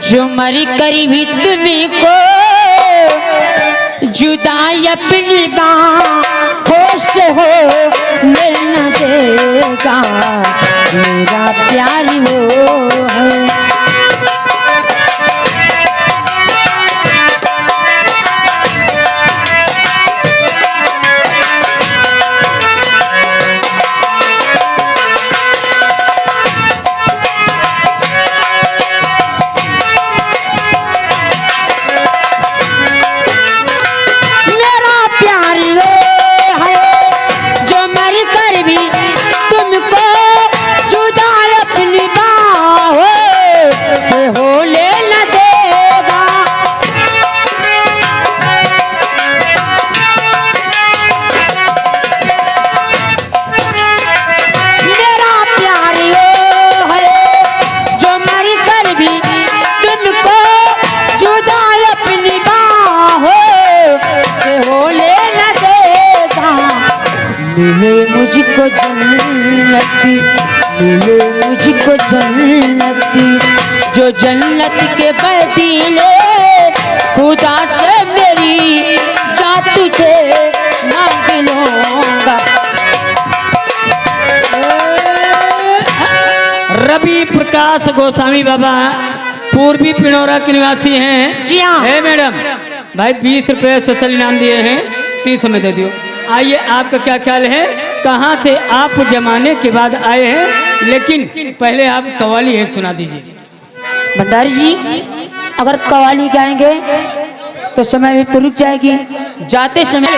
जो मर कर भी तुमको जुदा अपनी होश हो ले न देगा, मेरा प्यार वो है। मिले मुझको जन्नती, मिले मुझको जन्नती, जो जन्नत के बदले खुदा से मेरी जा तुझे मांग लूंगा। रवि प्रकाश गोस्वामी बाबा पूर्वी पिनौरा के निवासी हैं। जी हाँ। है मैडम, भाई 20 रुपये सोशल इनाम दिए हैं, 30 में दे दियो। आइए, आपका क्या ख्याल है? कहाँ थे आप? जमाने के बाद आए हैं, लेकिन पहले आप कव्वाली एक सुना दीजिए। भंडारी जी, अगर कव्वाली गाएंगे तो समय भी तो रुक जाएगी, जाते समय